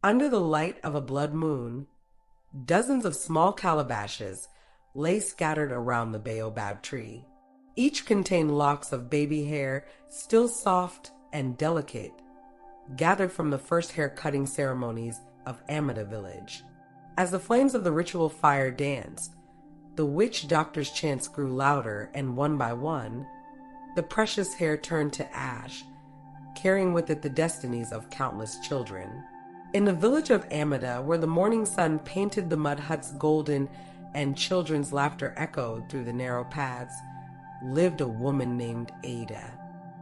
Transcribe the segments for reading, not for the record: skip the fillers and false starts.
Under the light of a blood moon, dozens of small calabashes lay scattered around the baobab tree. Each contained locks of baby hair, still soft and delicate, gathered from the first hair-cutting ceremonies of Amata village. As the flames of the ritual fire danced, the witch doctor's chants grew louder, and one by one, the precious hair turned to ash, carrying with it the destinies of countless children. In the village of Amata, where the morning sun painted the mud huts golden and children's laughter echoed through the narrow paths, lived a woman named Ada.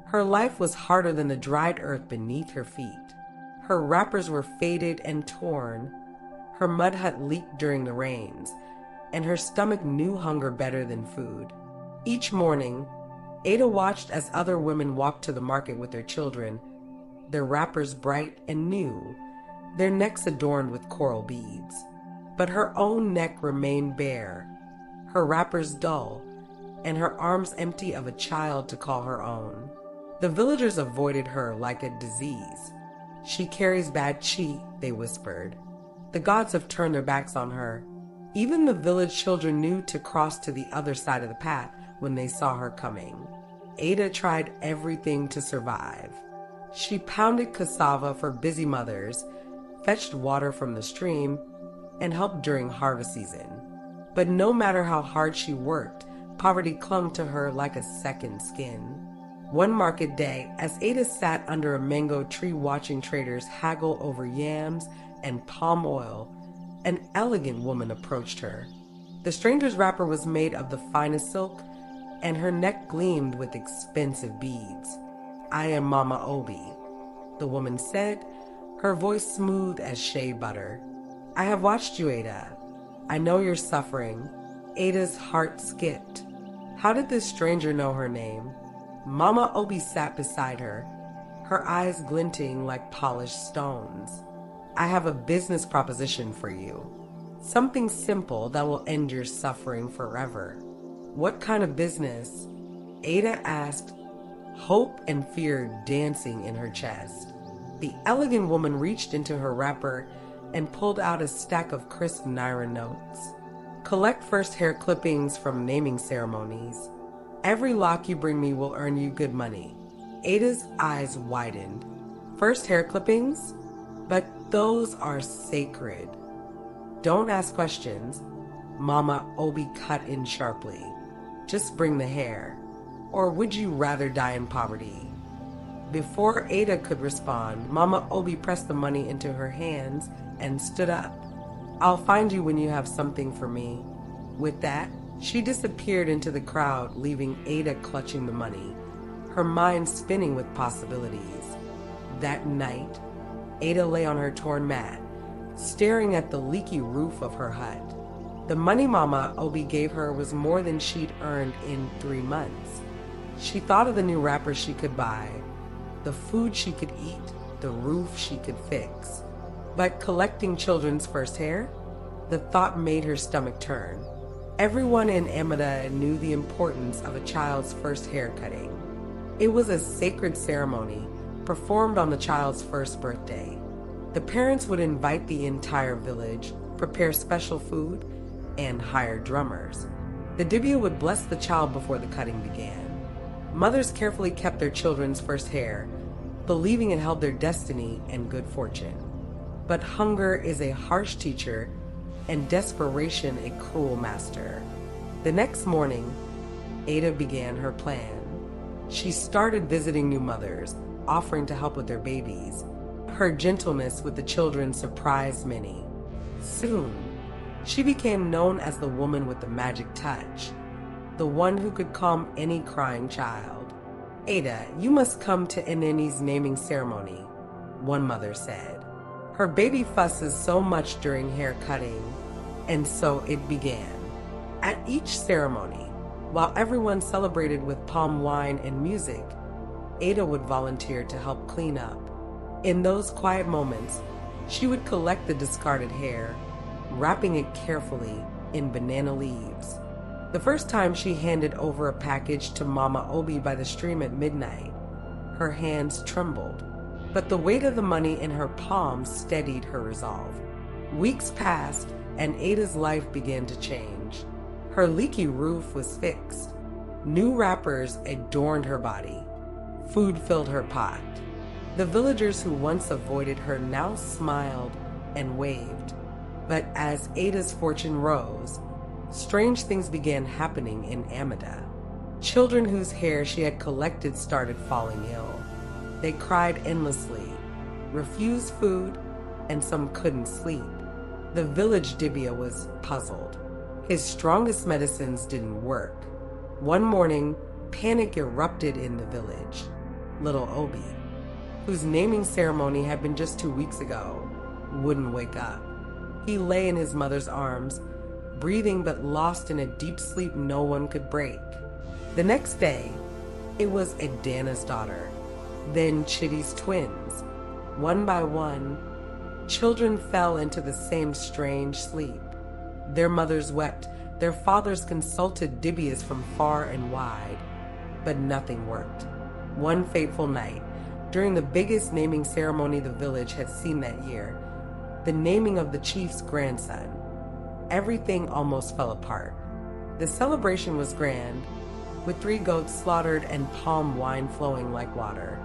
Her life was harder than the dried earth beneath her feet. Her wrappers were faded and torn. Her mud hut leaked during the rains, and her stomach knew hunger better than food. Each morning, Ada watched as other women walked to the market with their children, their wrappers bright and new, their necks adorned with coral beads. But her own neck remained bare, her wrappers dull, and her arms empty of a child to call her own. The villagers avoided her like a disease. "She carries bad chi," they whispered. "The gods have turned their backs on her." Even the village children knew to cross to the other side of the path when they saw her coming. Ada tried everything to survive. She pounded cassava for busy mothers, fetched water from the stream, and helped during harvest season. But no matter how hard she worked, poverty clung to her like a second skin. One market day, as Ada sat under a mango tree watching traders haggle over yams and palm oil, an elegant woman approached her. The stranger's wrapper was made of the finest silk, and her neck gleamed with expensive beads. "I am Mama Obi," the woman said, her voice smooth as shea butter. "I have watched you, Ada. I know you're suffering." Ada's heart skipped. How did this stranger know her name? Mama Obi sat beside her, her eyes glinting like polished stones. "I have a business proposition for you. Something simple that will end your suffering forever." "What kind of business?" Ada asked, hope and fear dancing in her chest. The elegant woman reached into her wrapper and pulled out a stack of crisp naira notes. "Collect first hair clippings from naming ceremonies. Every lock you bring me will earn you good money." Ada's eyes widened. "First hair clippings? But those are sacred." "Don't ask questions," Mama Obi cut in sharply. "Just bring the hair. Or would you rather die in poverty?" Before Ada could respond, Mama Obi pressed the money into her hands and stood up. "I'll find you when you have something for me." With that, she disappeared into the crowd, leaving Ada clutching the money, her mind spinning with possibilities. That night, Ada lay on her torn mat, staring at the leaky roof of her hut. The money Mama Obi gave her was more than she'd earned in 3 months. She thought of the new wrappers she could buy, the food she could eat, the roof she could fix. But collecting children's first hair? The thought made her stomach turn. Everyone in Amata knew the importance of a child's first hair cutting. It was a sacred ceremony performed on the child's first birthday. The parents would invite the entire village, prepare special food, and hire drummers. The dibia would bless the child before the cutting began. Mothers carefully kept their children's first hair, believing it held their destiny and good fortune. But hunger is a harsh teacher and desperation a cruel master. The next morning, Ada began her plan. She started visiting new mothers, offering to help with their babies. Her gentleness with the children surprised many. Soon, she became known as the woman with the magic touch, the one who could calm any crying child. "Ada, you must come to Eneni's naming ceremony," one mother said. "Her baby fusses so much during hair cutting." And so it began. At each ceremony, while everyone celebrated with palm wine and music, Ada would volunteer to help clean up. In those quiet moments, she would collect the discarded hair, wrapping it carefully in banana leaves. The first time she handed over a package to Mama Obi by the stream at midnight, her hands trembled. but the weight of the money in her palm steadied her resolve. Weeks passed, and Ada's life began to change. Her leaky roof was fixed. New wrappers adorned her body. Food filled her pot. The villagers who once avoided her now smiled and waved. But as Ada's fortune rose, strange things began happening in Amata. Children whose hair she had collected started falling ill. They cried endlessly, refused food, and some couldn't sleep. The village dibia was puzzled. His strongest medicines didn't work. One morning, panic erupted in the village. Little Obi, whose naming ceremony had been just 2 weeks ago, wouldn't wake up. He lay in his mother's arms, breathing but lost in a deep sleep no one could break. The next day, it was Adana's daughter, then Chitty's twins. One by one, children fell into the same strange sleep. Their mothers wept, their fathers consulted dibias from far and wide, but nothing worked. One fateful night, during the biggest naming ceremony the village had seen that year, the naming of the chief's grandson, everything almost fell apart. The celebration was grand, with 3 goats slaughtered and palm wine flowing like water.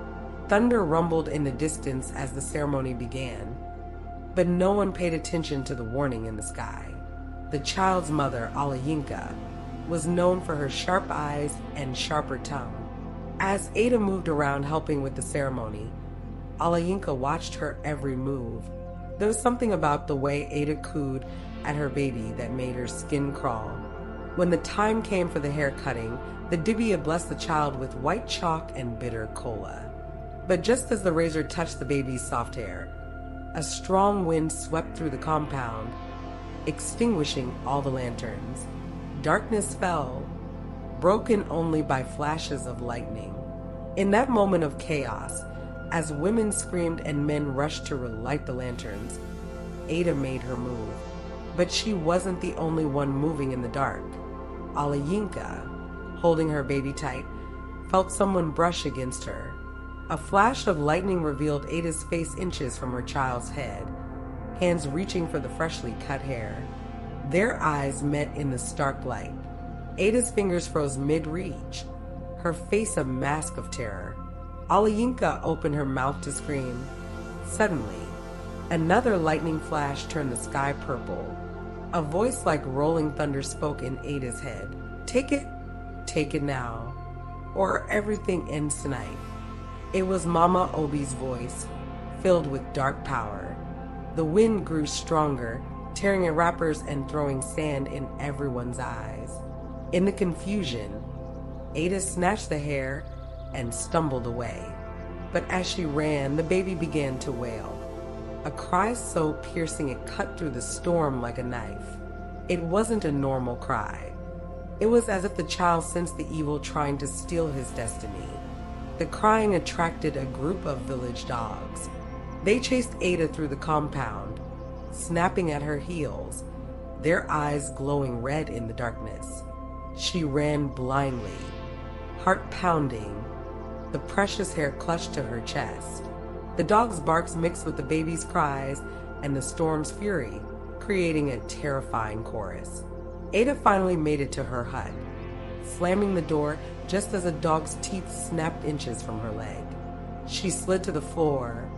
Thunder rumbled in the distance as the ceremony began, but no one paid attention to the warning in the sky. The child's mother, Alayinka, was known for her sharp eyes and sharper tongue. As Ada moved around helping with the ceremony, Alayinka watched her every move. There was something about the way Ada cooed at her baby that made her skin crawl. When the time came for the hair cutting, the dibia blessed the child with white chalk and bitter cola. But just as the razor touched the baby's soft hair, a strong wind swept through the compound, extinguishing all the lanterns. Darkness fell, broken only by flashes of lightning. In that moment of chaos, as women screamed and men rushed to relight the lanterns, Ada made her move. But she wasn't the only one moving in the dark. Alayinka, holding her baby tight, felt someone brush against her. A flash of lightning revealed Ada's face inches from her child's head, hands reaching for the freshly cut hair. Their eyes met in the stark light. Ada's fingers froze mid-reach, her face a mask of terror. Alayinka opened her mouth to scream. Suddenly, another lightning flash turned the sky purple. A voice like rolling thunder spoke in Ada's head. Take it now, or everything ends tonight. It was Mama Obi's voice, filled with dark power. The wind grew stronger, tearing at wrappers and throwing sand in everyone's eyes. In the confusion, Ada snatched the hair and stumbled away. But as she ran, the baby began to wail. A cry so piercing it cut through the storm like a knife. It wasn't a normal cry. It was as if the child sensed the evil trying to steal his destiny. The crying attracted a group of village dogs. They chased Ada through the compound, snapping at her heels, their eyes glowing red in the darkness. She ran blindly, heart pounding, the precious hair clutched to her chest. The dog's barks mixed with the baby's cries and the storm's fury, creating a terrifying chorus. Ada finally made it to her hut, slamming the door just as a dog's teeth snapped inches from her leg. She slid to the floor,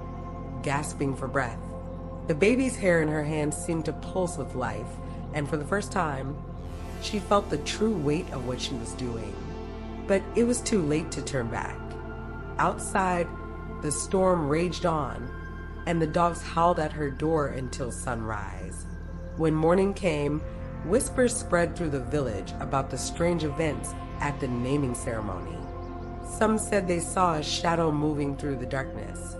gasping for breath. The baby's hair in her hands seemed to pulse with life, and for the first time, she felt the true weight of what she was doing. But it was too late to turn back. Outside, the storm raged on, and the dogs howled at her door until sunrise. When morning came, whispers spread through the village about the strange events at the naming ceremony. Some said they saw a shadow moving through the darkness.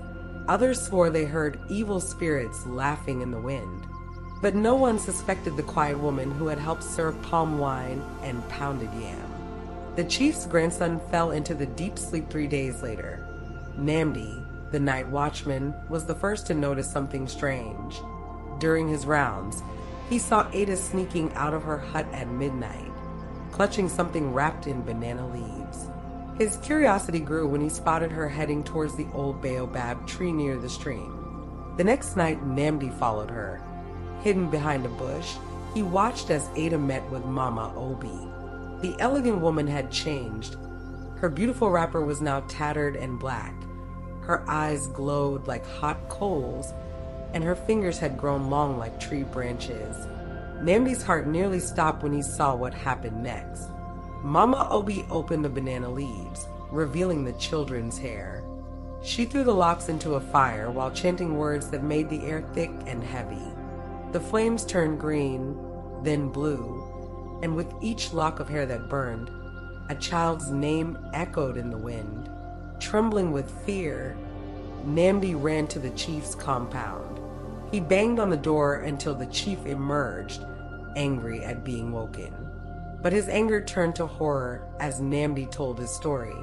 Others swore they heard evil spirits laughing in the wind. But no one suspected the quiet woman who had helped serve palm wine and pounded yam. The chief's grandson fell into the deep sleep 3 days later. Namdi, the night watchman, was the first to notice something strange. During his rounds, he saw Ada sneaking out of her hut at midnight, clutching something wrapped in banana leaves. His curiosity grew when he spotted her heading towards the old baobab tree near the stream. The next night, Namdi followed her. Hidden behind a bush, he watched as Ada met with Mama Obi. The elegant woman had changed. Her beautiful wrapper was now tattered and black. Her eyes glowed like hot coals, and her fingers had grown long like tree branches. Namdi's heart nearly stopped when he saw what happened next. Mama Obi opened the banana leaves, revealing the children's hair. She threw the locks into a fire while chanting words that made the air thick and heavy. The flames turned green, then blue, and with each lock of hair that burned, a child's name echoed in the wind. Trembling with fear, Namdi ran to the chief's compound. He banged on the door until the chief emerged, angry at being woken. But his anger turned to horror as Namdi told his story.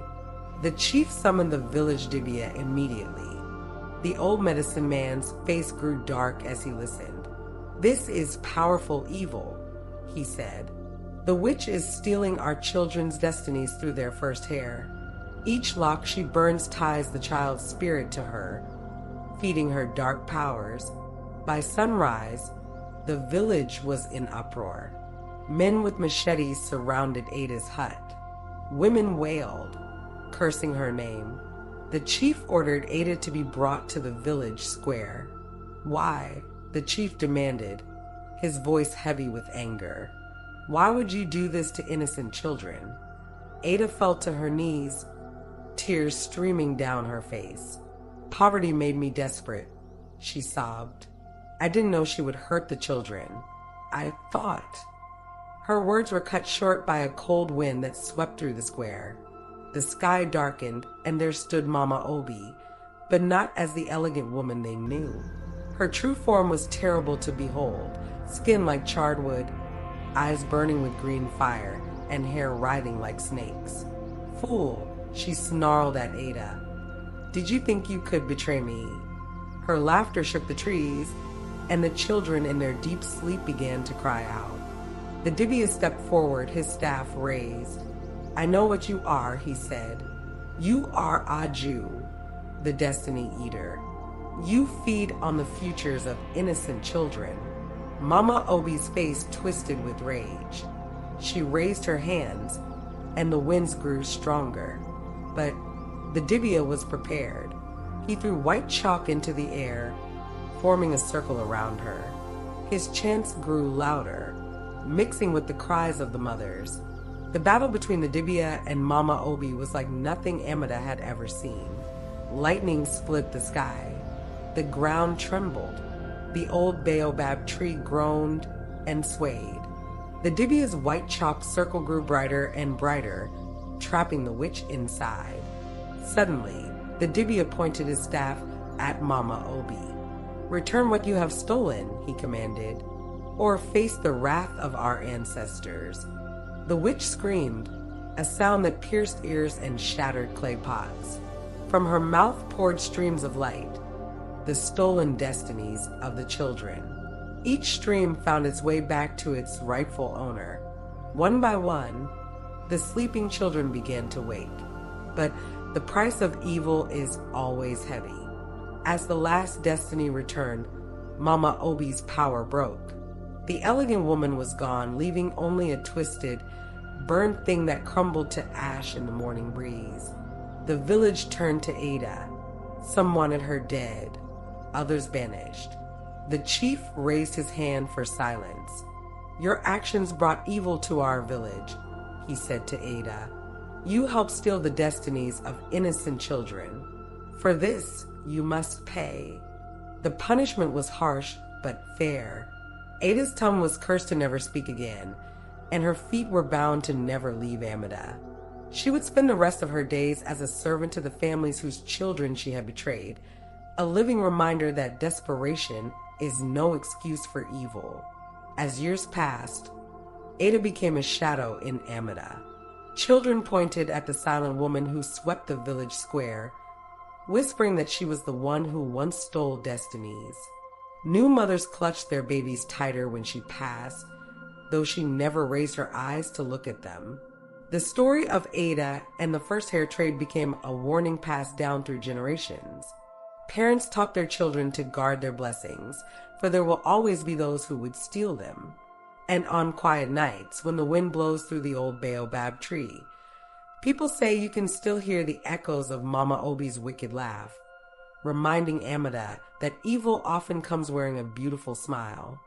The chief summoned the village dibia immediately. The old medicine man's face grew dark as he listened. "This is powerful evil," he said. "The witch is stealing our children's destinies through their first hair. Each lock she burns ties the child's spirit to her, feeding her dark powers." By sunrise, the village was in uproar. Men with machetes surrounded Ada's hut. Women wailed, cursing her name. The chief ordered Ada to be brought to the village square. "Why?" the chief demanded, his voice heavy with anger. "Why would you do this to innocent children?" Ada fell to her knees, tears streaming down her face. "Poverty made me desperate," she sobbed. "I didn't know she would hurt the children. I thought." Her words were cut short by a cold wind that swept through the square. The sky darkened, and there stood Mama Obi, but not as the elegant woman they knew. Her true form was terrible to behold, skin like charred wood, eyes burning with green fire, and hair writhing like snakes. "Fool," she snarled at Ada. "Did you think you could betray me?" Her laughter shook the trees, and the children in their deep sleep began to cry out. The dibia stepped forward, his staff raised. "I know what you are," he said. "You are Aju, the destiny eater. You feed on the futures of innocent children." Mama Obi's face twisted with rage. She raised her hands, and the winds grew stronger. But the dibia was prepared. He threw white chalk into the air, forming a circle around her. His chants grew louder, mixing with the cries of the mothers. The battle between the dibia and Mama Obi was like nothing Amata had ever seen. Lightning split the sky. The ground trembled. The old baobab tree groaned and swayed. The dibia's white chalk circle grew brighter and brighter, trapping the witch inside. Suddenly, the dibia pointed his staff at Mama Obi. "Return what you have stolen," he commanded, "or face the wrath of our ancestors." The witch screamed, a sound that pierced ears and shattered clay pots. From her mouth poured streams of light, the stolen destinies of the children. Each stream found its way back to its rightful owner. One by one, the sleeping children began to wake. But the price of evil is always heavy. As the last destiny returned, Mama Obi's power broke. The elegant woman was gone, leaving only a twisted, burned thing that crumbled to ash in the morning breeze. The village turned to Ada. Some wanted her dead, others banished. The chief raised his hand for silence. "Your actions brought evil to our village," he said to Ada. "You helped steal the destinies of innocent children. For this, you must pay." The punishment was harsh, but fair. Ada's tongue was cursed to never speak again, and her feet were bound to never leave Amata. She would spend the rest of her days as a servant to the families whose children she had betrayed, a living reminder that desperation is no excuse for evil. As years passed, Ada became a shadow in Amata. Children pointed at the silent woman who swept the village square, whispering that she was the one who once stole destinies. New mothers clutched their babies tighter when she passed, though she never raised her eyes to look at them. The story of Ada and the first hair trade became a warning passed down through generations. Parents taught their children to guard their blessings, for there will always be those who would steal them. And on quiet nights, when the wind blows through the old baobab tree, people say you can still hear the echoes of Mama Obi's wicked laugh, reminding Amata that evil often comes wearing a beautiful smile.